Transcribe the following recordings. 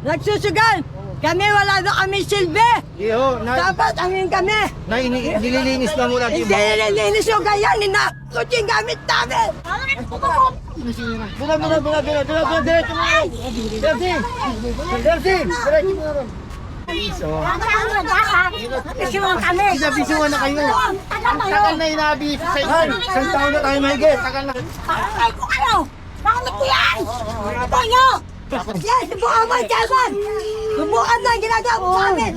nagsusugal. Kami wala na kami silbi. Dapat angin kami. Nililinis lang muna. Hindi nililinis yung ganyan. Ninakot yung gamit namin. Diretso mo ron. Diretso mo ron. Bisuan kami. Bisuan na kayo. Tagal na inaabis sa inyo. Isang taon na tayo mahigit. Tagal na. Ay ko kayo. Bakit ko yan? Ito nyo. Yan, subukan mo, Jelman. Subukan mo ang ginagawa mo sa amin.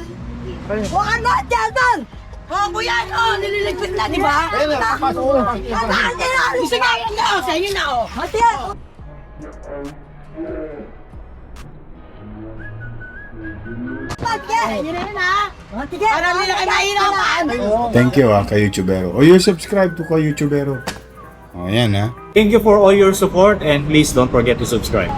Subukan mo, Jelman. Kuya, nililigpit na, di ba? Ayun na, papasok ko. Tamaan nila. Sigayan nyo. Sa inyo na o. Mati yan. Para nila kayo mahirapan. Thank you ka-YouTubero. O you subscribe to ka-YouTubero. O yan Thank you for all your support and please don't forget to subscribe.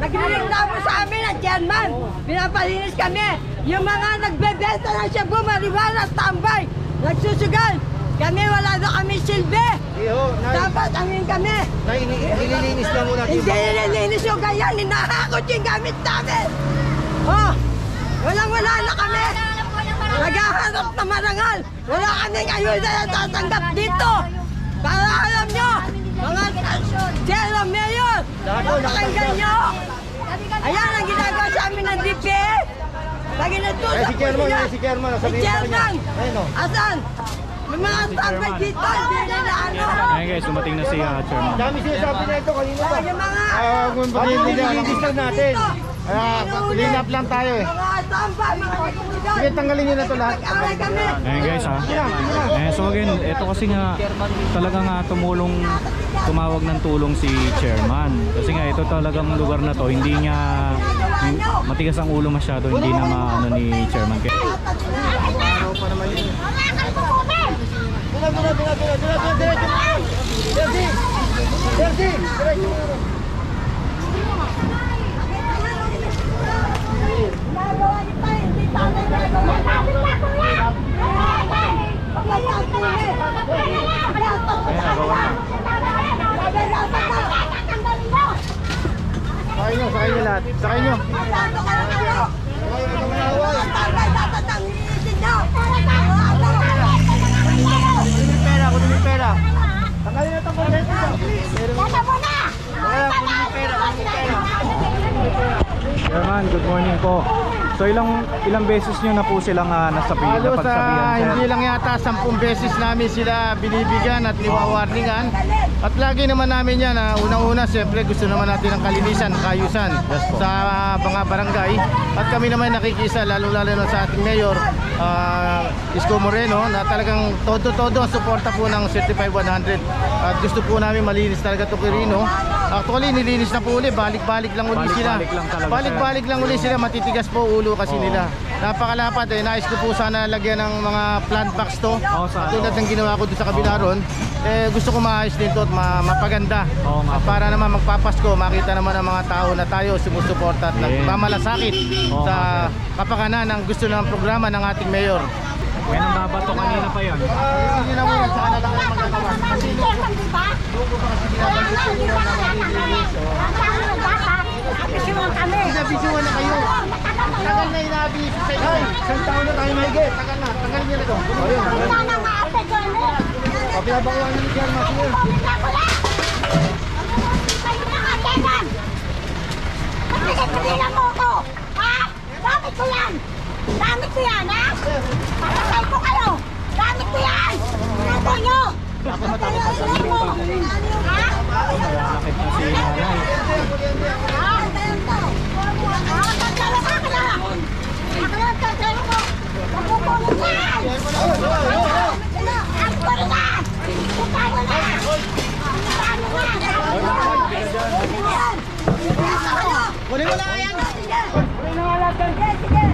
Nagreklamo sa amin ang chairman. Pinapalinis kami. Yung mga nagbebenta ng shabu, marijuana, tambay, nagsusugal. Kami wala na kami silbi. Dapat angin kami. Nililinis lang muna. Hindi nililinis yung ganyan. Ninahakot yung gamit namin. Wala na kami. Naghahanap na marangal. Wala kaming ayuda na tatanggap dito. Para alam nyo, mga Sierra Mayor, napakinggan nyo. Ayan ang ginagawa sa amin ng DPA. Lagi natutok Si Chairman, si Chairman. Si Chairman. Asan? May mga tambay dito. Hindi nila ano. Ayan guys, dumating na si Chairman. Dami sinasabi na ito kanina pa. Yung mga... Nililinis lang natin. Clean up lang tayo eh. Mga tambay, mga komunidad. Sige, tanggalin nyo na ito lahat. Nag-away kami. Ayan guys so again, ito kasi nga talagang tumawag ng tulong si Chairman. Kasi nga ito talagang lugar na to, hindi niya matigas ang ulo masyado, hindi na maano ni Chairman. Sakay nyo lahat. Sakay nyo. Kunin yung pera. Tanggalin na itong pera. Chairman, good morning po. So ilang beses nyo na po silang nasabihan, Halos napagsabihan, sir? hindi lang yata 10 beses namin sila binibigyan at niwawarningan. At lagi naman namin yan, unang-una siyempre gusto naman natin ng kalinisan, kaayusan sa mga barangay. At kami naman nakikisa, lalo-lalo na sa ating mayor, Isko Moreno, na talagang todo-todo ang suporta po ng Certified 100. At gusto po namin malinis talaga ito Quirino. Actually, nilinis na po ulit, balik-balik lang ulit sila. Balik-balik lang ulit sila, matitigas po ulo kasi nila. Napakalapat nais ko po sana lagyan ng mga plant box to. Tulad ng ginawa ko doon sa kabila ron. Gusto ko maayos din to at mapaganda. Para naman magpapasko, makita naman ang mga tao na tayo sumusuporta at nagmamalasakit sa kapakanan ng gusto ng programa ng ating mayor. May nambabato kanina pa yan. Hindi na muna, sana lang kayo magkatawa. Kasi logo pa kasi binabanggit ko muna na maglilinis. Bisuan kami. Bisuan na kayo. Tagal na inaabis sa inyo. Isang taon na tayo mahigit. Tagal na. Tagalin nyo na ito. Wala na ma-apit ko ano. Pinabakuhan nyo ni Chairman. Sige. Kayo na nga, Tegan. Pagkakatilan mo ako. Ha? Gamit ko yan. Gamit ko yan, ha? Patay ko kayo. Gamit ko yan. Ito nyo. Patay mo. Ha? Malakit na si nanay. Ha? Tantala ka kaya. Ako tantala ko. Pagkukulong yan. Ang pari na. Tutawa na. Kunin mo na yan. Sige. Kunin mo na lahat. Sige.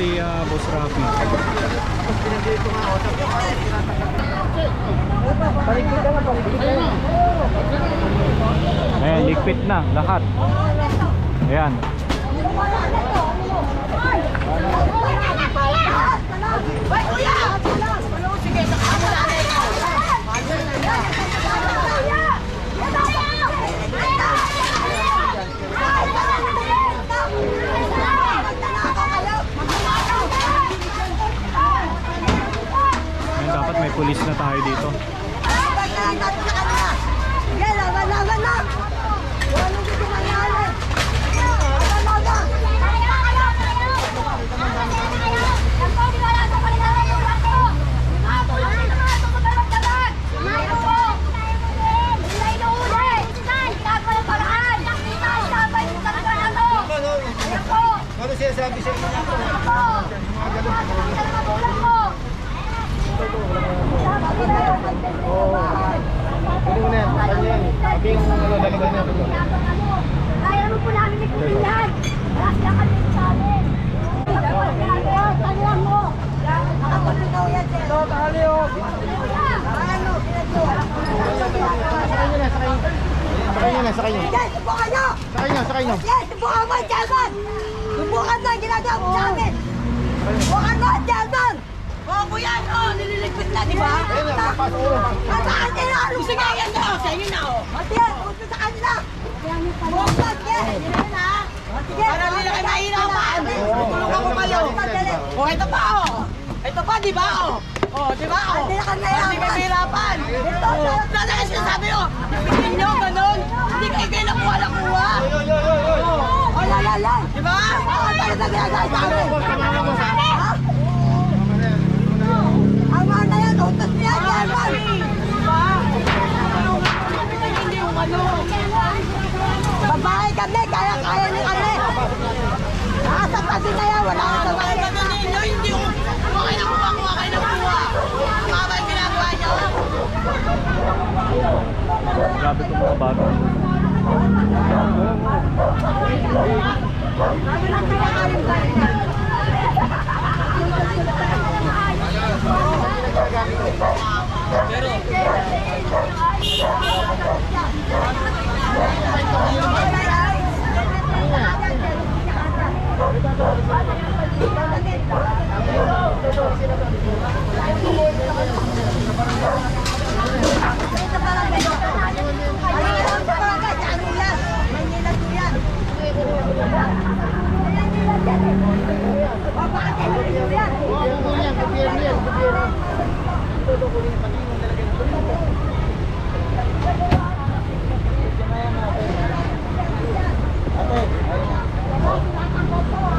si Boss Rafi. Ayan, ligpit na lahat. Ayan. Hoy, kuya! Sige, sakama na. Ayan, dapat may pulis na tayo dito. Sige, laban na! Walang dito mangyari! Laban! Ano siya sabi sa inyo? Pwede mo na yan. Kanya yan. Sabi yung dalaga niya. Kaya mo po namin ikutin. Kaya kami sa amin. Kaya mo. Nakapaglunaw yan, sir. Ito, tali, oh. Sakay nyo na, sakay nyo. Yes, subukan nyo! Sakay nyo, sakay nyo. Yes, subukan mo, Jelman! Subukan mo ang ginagawa mo sa amin! Subukan mo, Jelman! Oo, kuya, nililigpit na, di ba? Nasaan nila? Sige, yan na, sa inyo na, oh. Matiyan, huwag mo sa kanila! Bukas, yes! Sige, Para nila kayo mahirapan. Tulungan ko kayo. Oh, ito pa, oh. Ito pa, di ba, oh. Oh, di ba, oh. Hindi na kayo mahirapan. Hindi kayo mahirapan. Ito, Talaga sinasabi, oh. Ipitin nyo, ganun. Hindi kayo nakuha. oh, lala. Di ba? Ano talaga ginagawa sa amin? Ha? Ang mga na yan, utos niya, Jelman! Hindi yung ano. Babae kami, kaya niyo kami! Nakasapasin na yan, wala ka sa Bakit bahay. ba ninyo? Hindi yung okay na kuha, okay na kuha. Mga ba yung ginagawa nyo? Grabe itong mga bata.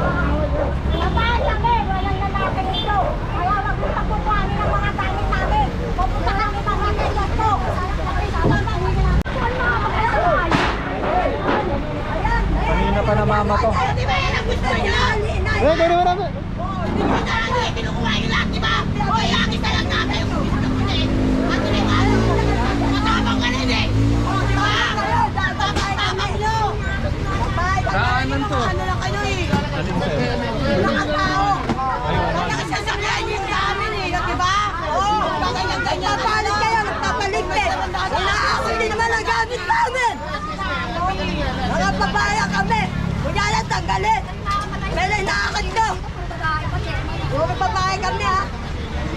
Labahan kami, walang lalaki nito. Kaya wag mo pakukuhanin ang mga gamit namin. Pupunta kami mga ganito. Kanina pa namama to. Di ba yan ang gusto niya? Pwede mo naman. Di ba na lang eh, kinukuha yung lahat, di ba? O, yung isa lang natin yung gusto ko din. At di ba? Matabang ka rin eh. O, di ba? Tapang nyo. Saanan to? Ano lang kayo eh. Lahat tao. Kaya sasabihan nyo sa amin eh, di ba? Oo, ganyan-ganyan. Papalit kayo, magpapaligpit! Inaakot din naman ang gamit namin! Mga papaya kami! Kunya lang, tanggalin! Pero inaakot nyo! Mga papaya kami, ha?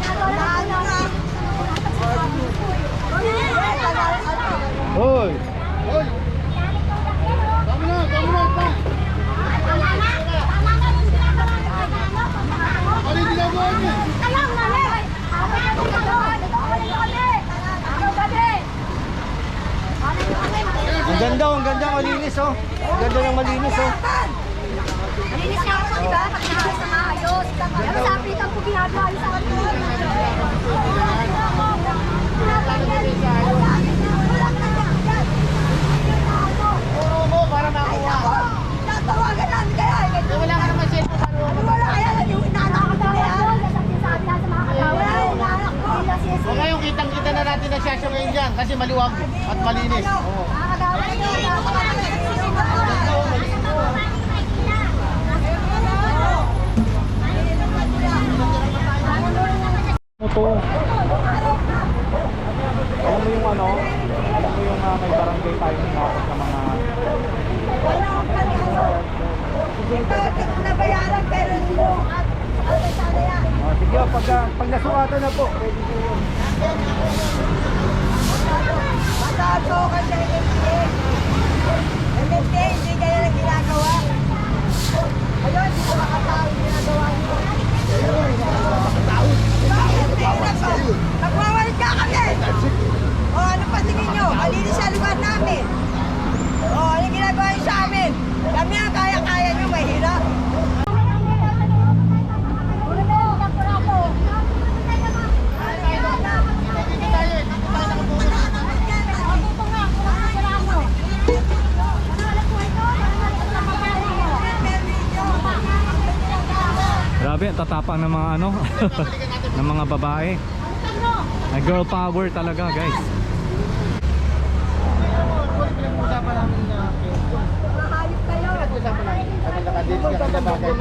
Ano nga? Hoy! Hoy! Ano yung ginagawa niyo? Ang ganda, malinis oh. Ang ganda ng malinis oh. Malinis nga ako, di ba? Pag nahayos na maayos. Pero sa Africa po ginagawa yung sa akin. Puro mo para makuha. Tatawagan namin kayo! Wala ka naman siya. Wala kaya lang yung inaanak ko kaya! Sabi lang sa mga Wala yung inaanak ko! O ngayon, kitang-kita na natin na siya ngayon dyan kasi maliwag at malinis. Oo. Nakakagawa nyo. to. Alam mo yung ano? Alam mo yung may barangay tayo hinapos sa mga... Ito nabayaran pero sino at sana yan. Sige, pag nasukatan na po, pwede po yun. Mataas ko kasi MMDA. MMDA, hindi kaya na ginagawa. Ayun, hindi ko makatao yung ginagawa niyo. Nagwawalit ka kami! O, ano pa tingin nyo? Malinis sa lugar namin. O, ano ginagawa nyo sa amin? Kami ang kaya-kaya nyo, mahirap. Grabe, ang tatapang ng mga ano, ng mga babae. Ay, girl power talaga, guys. Usapan namin na Mahayop kayo. usapan namin. Kami nakadate ka sa bagay.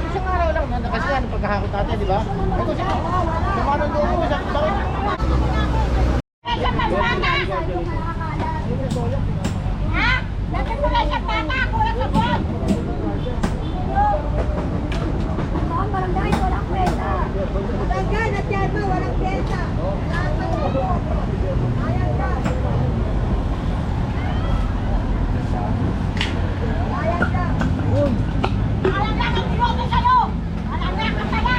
Isang araw lang na kasi yan pagkahakot natin, di ba? Ito siya. Sumanong doon mo sa bakit? Ha? Nagkatulay sa tata, kulang sa buwan. Barangay, walang kwenta. Barangay, natyan mo, walang kwenta. Ayan ka. Ayan ka. Alam lang ang iloto sa'yo. Alam lang ang tala.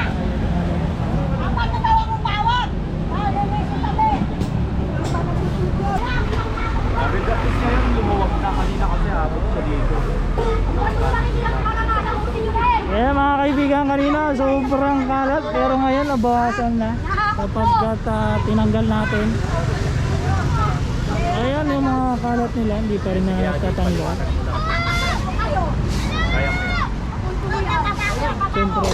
Ang pagkatawa mong tawag. Alam mo yung sabi. Grabe, guys, ngayon lumuwag na kanina kasi abot siya dito. Eh mga kaibigan, kanina sobrang kalat pero ngayon nabawasan na kapag tinanggal natin. Ayan yung mga kalat nila, hindi pa rin natatanggal. Kaya mo yan. Siyempre.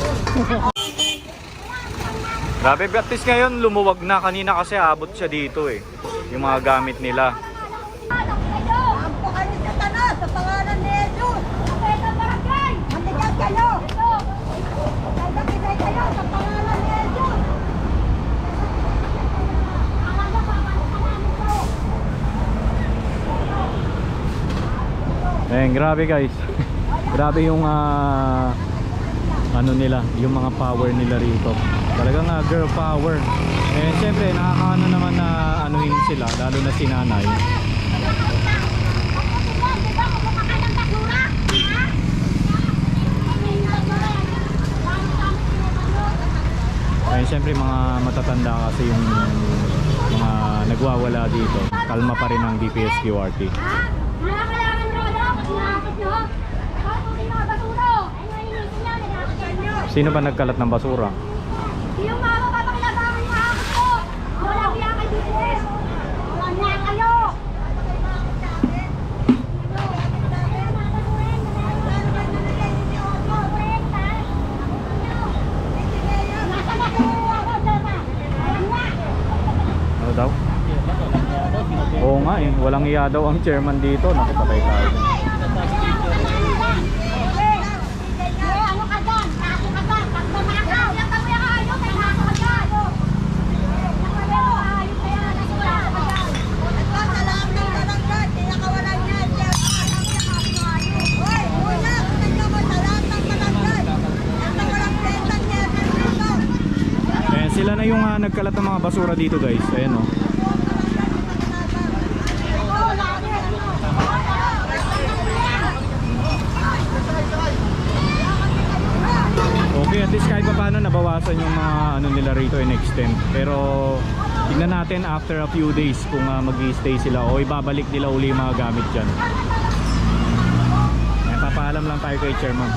Grabe, at least ngayon lumuwag na kanina kasi abot siya dito eh. Yung mga gamit nila. Ampo kayo sa tanas, sa pangalan ni Jesus. Mandigan kayo. Nagdakigay kayo sa pangalan ni Jesus. Eh, grabe guys. Grabe yung ano nila, yung mga power nila rito. Talagang girl power. Eh, siyempre nakakaano naman na anuhin sila, lalo na si nanay. Eh, siyempre mga matatanda kasi yung mga nagwawala dito. Kalma pa rin ang DPS QRT. Sino ba nagkalat ng basura? Yung mga mapapakilabangan yung ahas ko. Wala kaya kay DPS. Wala niya kayo. Ano daw? Oo nga eh, walang iya daw ang chairman dito. Naku, patay tayo. Ano ka dyan? Kaso ka dyan. Pag nanakaw. Ilang kami ang ayos. May kaso ka dyan. Ayos kaya. Nasulat ka dyan. Ito, sa lahat ng barangay, pinakawalan niya. Hoy, una, tingnan mo sa lahat ng barangay. Ito walang kwenta niya. Eh, sila na yung nagkalat ng mga basura dito guys. Ayan oh. Okay, at least kahit pa paano nabawasan yung mga ano nila rito in extent. Pero tignan natin after a few days kung mag-i-stay sila o ibabalik nila uli yung mga gamit dyan. Papaalam lang tayo kay chairman.